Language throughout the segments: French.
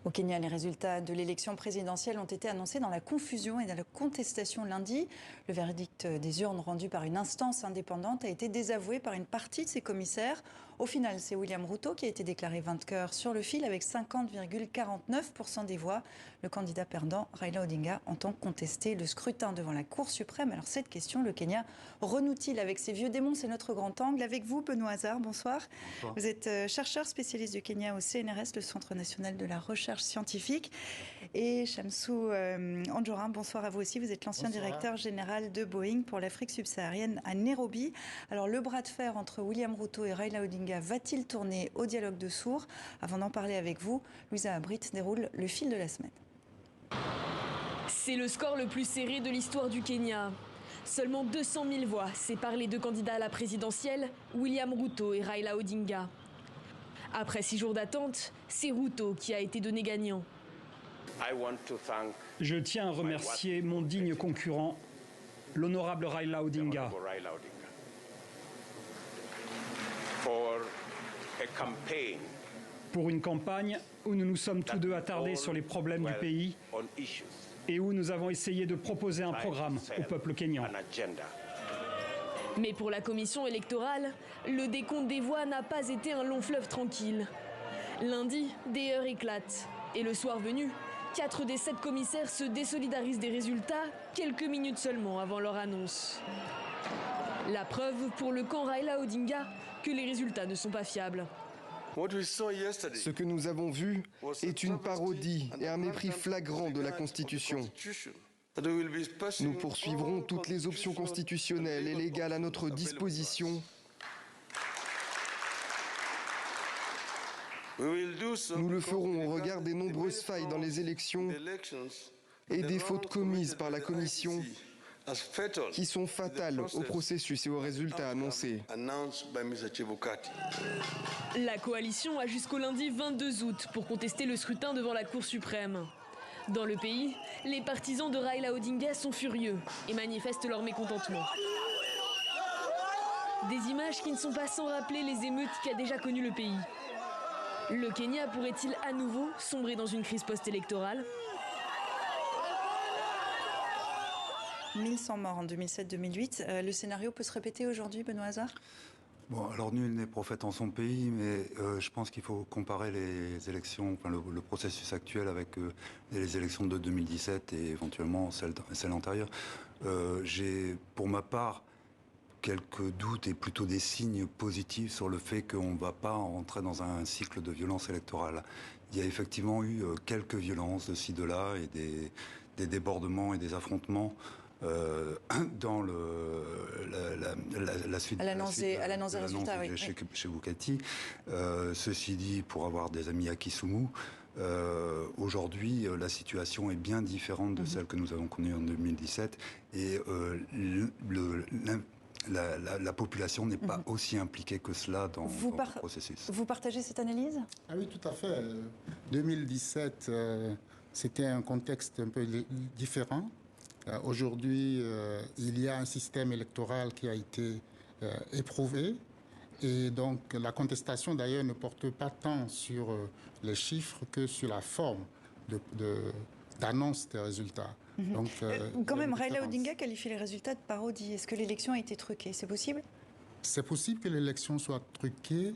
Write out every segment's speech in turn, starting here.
Au Kenya, les résultats de l'élection présidentielle ont été annoncés dans la confusion et dans la contestation lundi. Le verdict des urnes rendu par une instance indépendante a été désavoué par une partie de ses commissaires. Au final, c'est William Ruto qui a été déclaré vainqueur sur le fil avec 50,49% des voix. Le candidat perdant, Raila Odinga, entend contester le scrutin devant la Cour suprême. Alors cette question, le Kenya renoue-t-il avec ses vieux démons? C'est notre grand angle. Avec vous, Benoît Hazard, bonsoir. Bonsoir. Vous êtes chercheur spécialiste du Kenya au CNRS, le Centre national de la recherche scientifique. Et Shamsou Anjorin, bonsoir à vous aussi. Vous êtes l'ancien directeur général de Boeing pour l'Afrique subsaharienne à Nairobi. Alors le bras de fer entre William Ruto et Raila Odinga va-t-il tourner au dialogue de sourds? Avant d'en parler avec vous, Louisa Abrit déroule le fil de la semaine. C'est le score le plus serré de l'histoire du Kenya. Seulement 200 000 voix séparent les deux candidats à la présidentielle, William Ruto et Raila Odinga. Après 6 jours d'attente, c'est Ruto qui a été donné gagnant. Je tiens à remercier mon digne concurrent, l'honorable Raila Odinga, pour une campagne où nous nous sommes tous deux attardés sur les problèmes du pays et où nous avons essayé de proposer un programme au peuple kényan. Mais pour la commission électorale, le décompte des voix n'a pas été un long fleuve tranquille. Lundi, des heurts éclatent. Et le soir venu, 4 des 7 commissaires se désolidarisent des résultats quelques minutes seulement avant leur annonce. La preuve pour le camp Raila Odinga que les résultats ne sont pas fiables. Ce que nous avons vu est une parodie et un mépris flagrant de la Constitution. Nous poursuivrons toutes les options constitutionnelles et légales à notre disposition. Nous le ferons au regard des nombreuses failles dans les élections et des fautes commises par la Commission qui sont fatales au processus et aux résultats annoncés. La coalition a jusqu'au lundi 22 août pour contester le scrutin devant la Cour suprême. Dans le pays, les partisans de Raila Odinga sont furieux et manifestent leur mécontentement. Des images qui ne sont pas sans rappeler les émeutes qu'a déjà connues le pays. Le Kenya pourrait-il à nouveau sombrer dans une crise post-électorale ? 1100 morts en 2007-2008. Le scénario peut se répéter aujourd'hui, Benoît Hazard ? Bon, alors nul n'est prophète en son pays, mais je pense qu'il faut comparer les élections, enfin le processus actuel avec les élections de 2017 et éventuellement celles antérieures. J'ai, pour ma part, quelques doutes et plutôt des signes positifs sur le fait qu'on ne va pas entrer dans un cycle de violence électorale. Il y a effectivement eu quelques violences de ci, de là et des débordements et des affrontements dans la suite. À l'annonce des résultats, oui. Chez Bukati. Ceci dit, pour avoir des amis à Kisumu, aujourd'hui, la situation est bien différente de celle que nous avons connue en 2017 et la population n'est pas aussi impliquée que cela dans le processus. Vous partagez cette analyse ? Ah oui, tout à fait. 2017, c'était un contexte un peu différent. Aujourd'hui, il y a un système électoral qui a été éprouvé. Et donc, la contestation, d'ailleurs, ne porte pas tant sur les chiffres que sur la forme d'annonce des résultats. Donc, quand même, Raila Odinga qualifie les résultats de parodie. Est-ce que l'élection a été truquée? C'est possible? C'est possible que l'élection soit truquée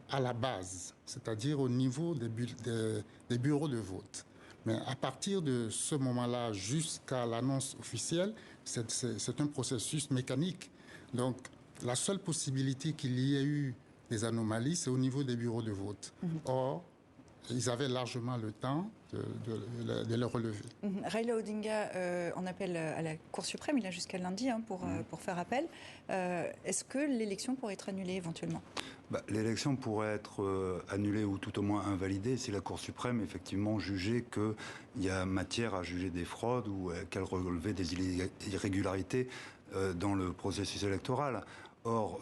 à la base, c'est-à-dire au niveau des bureaux de vote. Mais à partir de ce moment-là jusqu'à l'annonce officielle, c'est un processus mécanique. Donc, la seule possibilité qu'il y ait eu des anomalies, c'est au niveau des bureaux de vote. Or, ils avaient largement le temps de le relever. Raila Odinga en appelle à la Cour suprême, il a jusqu'à lundi pour faire appel. Est-ce que l'élection pourrait être annulée éventuellement? L'élection pourrait être annulée ou tout au moins invalidée si la Cour suprême effectivement jugeait qu'il y a matière à juger des fraudes ou qu'elle relevait des irrégularités dans le processus électoral. Or,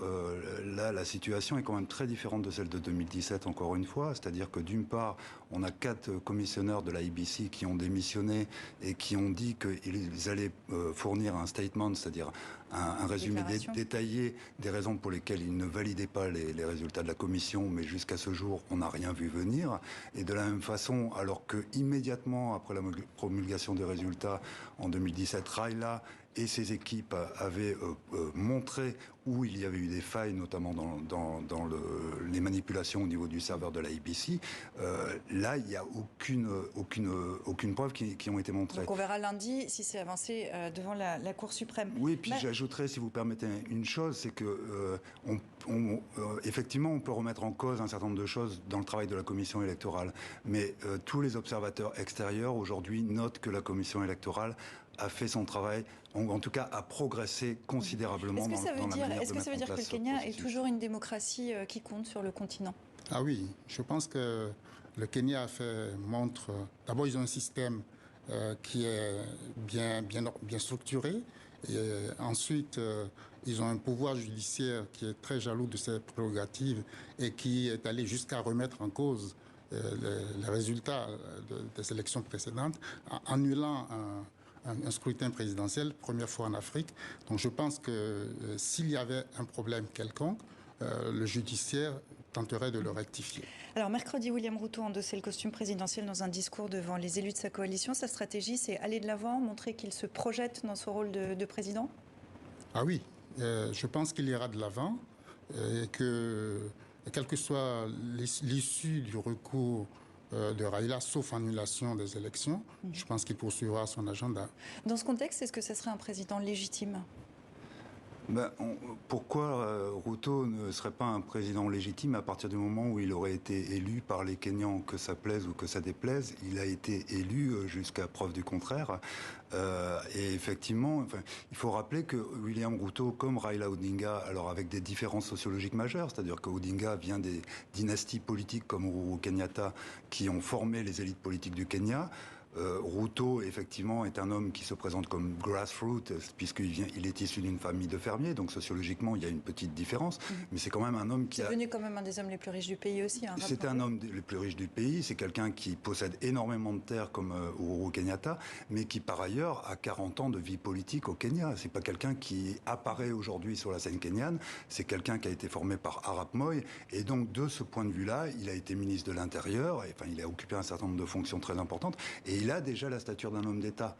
là, la situation est quand même très différente de celle de 2017, encore une fois. C'est-à-dire que d'une part, on a 4 commissionnaires de la IBC qui ont démissionné et qui ont dit qu'ils allaient fournir un statement, c'est-à-dire un résumé détaillé des raisons pour lesquelles ils ne validaient pas les résultats de la commission, mais jusqu'à ce jour, on n'a rien vu venir. Et de la même façon, alors que immédiatement après la promulgation des résultats en 2017, Raila et ses équipes avaient montré où il y avait eu des failles, notamment dans les manipulations au niveau du serveur de la IBC. Là, il n'y a aucune preuve qui ont été montrées. Donc on verra lundi si c'est avancé devant la Cour suprême. Oui, puis j'ajouterais, si vous permettez, une chose, c'est que effectivement, on peut remettre en cause un certain nombre de choses dans le travail de la commission électorale. Mais tous les observateurs extérieurs, aujourd'hui, notent que la commission électorale a fait son travail, en tout cas a progressé considérablement dans la manière de mettre en place. Est-ce que ça veut dire que le Kenya est toujours une démocratie qui compte sur le continent? Ah oui, je pense que le Kenya montre... D'abord, ils ont un système qui est bien structuré. Et ensuite, ils ont un pouvoir judiciaire qui est très jaloux de ses prérogatives et qui est allé jusqu'à remettre en cause les résultats des élections précédentes, en annulant un scrutin présidentiel, première fois en Afrique. Donc je pense que s'il y avait un problème quelconque, le judiciaire tenterait de le rectifier. Alors mercredi, William Ruto endossait le costume présidentiel dans un discours devant les élus de sa coalition. Sa stratégie, c'est aller de l'avant, montrer qu'il se projette dans son rôle de président? Ah oui, je pense qu'il ira de l'avant et que, quelle que soit l'issue du recours de Raila, sauf annulation des élections, je pense qu'il poursuivra son agenda. Dans ce contexte, est-ce que ce serait un président légitime? Pourquoi Ruto ne serait pas un président légitime à partir du moment où il aurait été élu par les Kenyans, que ça plaise ou que ça déplaise? Il a été élu jusqu'à preuve du contraire. Et effectivement, il faut rappeler que William Ruto, comme Raila Odinga, alors avec des différences sociologiques majeures, c'est-à-dire que Odinga vient des dynasties politiques comme Uhuru Kenyatta qui ont formé les élites politiques du Kenya. Ruto, effectivement, est un homme qui se présente comme grassroots, puisqu'il est issu d'une famille de fermiers, donc sociologiquement, il y a une petite différence, mais c'est quand même un homme qui C'est devenu quand même un des hommes les plus riches du pays aussi. C'est un homme les plus riches du pays, c'est quelqu'un qui possède énormément de terres comme Uhuru Kenyatta, mais qui par ailleurs a 40 ans de vie politique au Kenya. C'est pas quelqu'un qui apparaît aujourd'hui sur la scène kenyane, c'est quelqu'un qui a été formé par Arap Moi, et donc de ce point de vue-là, il a été ministre de l'Intérieur, il a occupé un certain nombre de fonctions très importantes, et il a déjà la stature d'un homme d'État.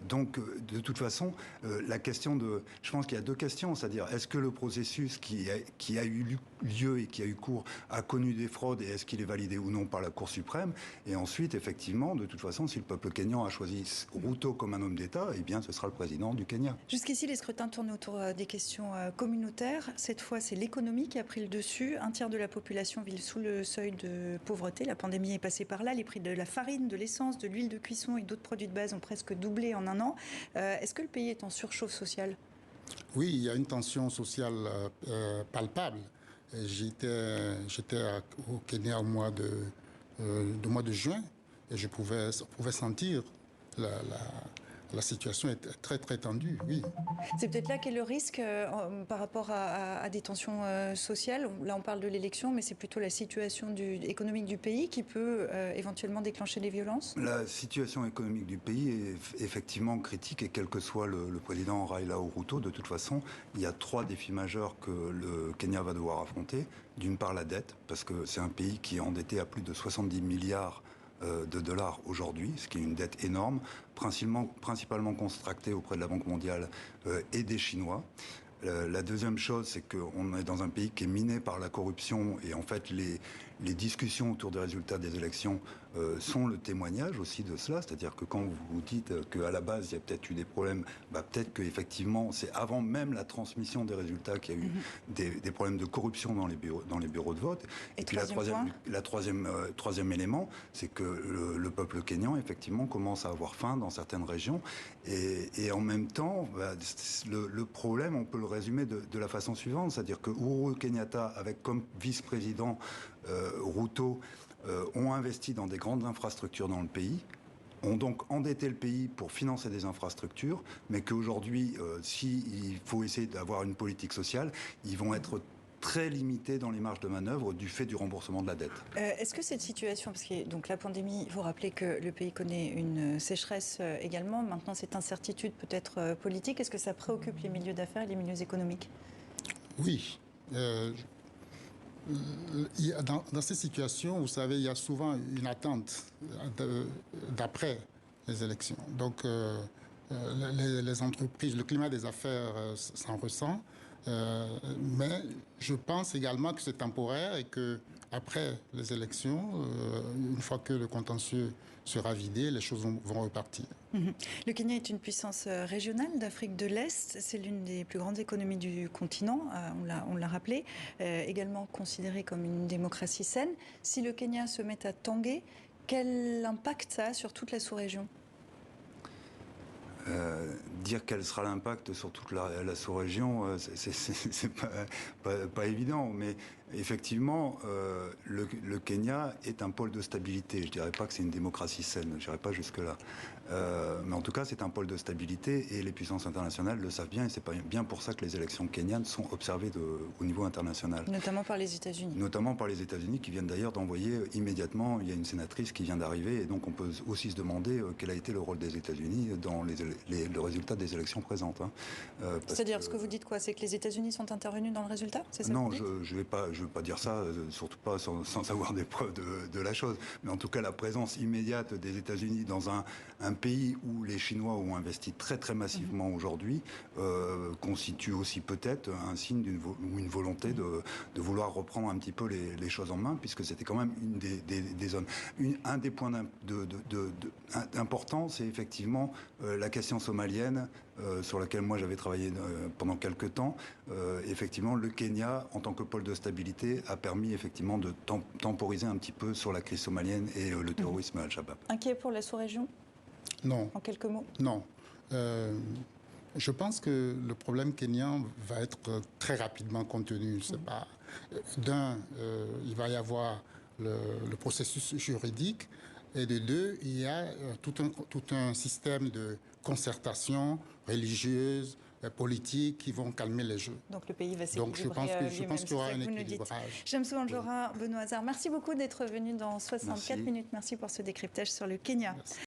Donc, de toute façon, la question je pense qu'il y a deux questions, c'est-à-dire, est-ce que le processus qui a eu lieu et qui a eu cours a connu des fraudes et est-ce qu'il est validé ou non par la Cour suprême? Et ensuite, effectivement, de toute façon, si le peuple kényan a choisi Ruto comme un homme d'État, eh bien, ce sera le président du Kenya. Jusqu'ici, les scrutins tournent autour des questions communautaires. Cette fois, c'est l'économie qui a pris le dessus. Un tiers de la population vit sous le seuil de pauvreté. La pandémie est passée par là. Les prix de la farine, de l'essence, de l'huile de cuisson et d'autres produits de base ont presque doublé en un an. Est-ce que le pays est en surchauffe sociale? Oui, il y a une tension sociale palpable. J'étais au Kenya au mois de juin et je pouvais sentir la situation est très très tendue, oui. C'est peut-être là qu'est le risque par rapport à des tensions sociales. Là, on parle de l'élection, mais c'est plutôt la situation économique du pays qui peut éventuellement déclencher des violences? La situation économique du pays est effectivement critique et quel que soit le président Raila Ruto, de toute façon, il y a 3 défis majeurs que le Kenya va devoir affronter. D'une part, la dette, parce que c'est un pays qui est endetté à plus de 70 milliards de dollars aujourd'hui, ce qui est une dette énorme, principalement contractée auprès de la Banque mondiale et des Chinois. La deuxième chose, c'est qu'on est dans un pays qui est miné par la corruption et en fait les discussions autour des résultats des élections sont le témoignage aussi de cela. C'est-à-dire que quand vous dites qu'à la base, il y a peut-être eu des problèmes, peut-être qu'effectivement, c'est avant même la transmission des résultats qu'il y a eu des problèmes de corruption dans les bureaux de vote. Et puis la troisième élément, c'est que le peuple kényan, effectivement, commence à avoir faim dans certaines régions. Et en même temps, le problème, on peut le résumer de la façon suivante. C'est-à-dire que Uhuru Kenyatta, avec comme vice-président Ruto, ont investi dans des grandes infrastructures dans le pays, ont donc endetté le pays pour financer des infrastructures, mais qu'aujourd'hui, s'il faut essayer d'avoir une politique sociale, ils vont être très limités dans les marges de manœuvre du fait du remboursement de la dette. Est-ce que cette situation, parce que donc la pandémie, il faut rappeler que le pays connaît une sécheresse également, maintenant cette incertitude peut-être politique, est-ce que ça préoccupe les milieux d'affaires et les milieux économiques? Oui. Dans ces situations, vous savez, il y a souvent une attente d'après les élections. Donc, les entreprises, le climat des affaires s'en ressent. Mais je pense également que c'est temporaire et que après les élections, une fois que le contentieux sera vidé, les choses vont repartir. Le Kenya est une puissance régionale d'Afrique de l'Est. C'est l'une des plus grandes économies du continent, on l'a rappelé, également considérée comme une démocratie saine. Si le Kenya se met à tanguer, quel impact ça a sur toute la sous-région ? Dire quel sera l'impact sur toute la sous-région, c'est pas évident, mais effectivement, le Kenya est un pôle de stabilité. Je dirais pas que c'est une démocratie saine, je dirais pas jusque-là. Mais en tout cas, c'est un pôle de stabilité et les puissances internationales le savent bien et c'est bien pour ça que les élections kenyanes sont observées au niveau international. Notamment par les États-Unis. Notamment par les États-Unis qui viennent d'ailleurs d'envoyer immédiatement, il y a une sénatrice qui vient d'arriver et donc on peut aussi se demander quel a été le rôle des États-Unis dans le résultat des élections présentes. C'est-à-dire, ce que vous dites quoi? C'est que les États-Unis sont intervenus dans le résultat? C'est ça? Non, je ne veux pas dire ça, surtout pas sans avoir des preuves de la chose. Mais en tout cas, la présence immédiate des États-Unis dans un pays où les Chinois ont investi très très massivement aujourd'hui constitue aussi peut-être un signe ou une volonté de vouloir reprendre un petit peu les choses en main, puisque c'était quand même une des zones. Un des points importants, c'est effectivement la question somalienne, sur laquelle moi j'avais travaillé pendant quelques temps. Effectivement, le Kenya, en tant que pôle de stabilité, a permis effectivement de temporiser un petit peu sur la crise somalienne et le terrorisme Al-Shabaab. Inquiet pour la sous-région ? Non. En quelques mots ? Non. Je pense que le problème kenyan va être très rapidement contenu. C'est pas il va y avoir le processus juridique, et de deux, il y a tout un système de concertation religieuse, politique qui vont calmer les jeux. Donc le pays va s'équilibrer. Donc je pense qu'il y aura un équilibrage. Jamsou Anjora, Benoît Hazard, merci beaucoup d'être venu dans 64 minutes. Merci pour ce décryptage sur le Kenya. Merci.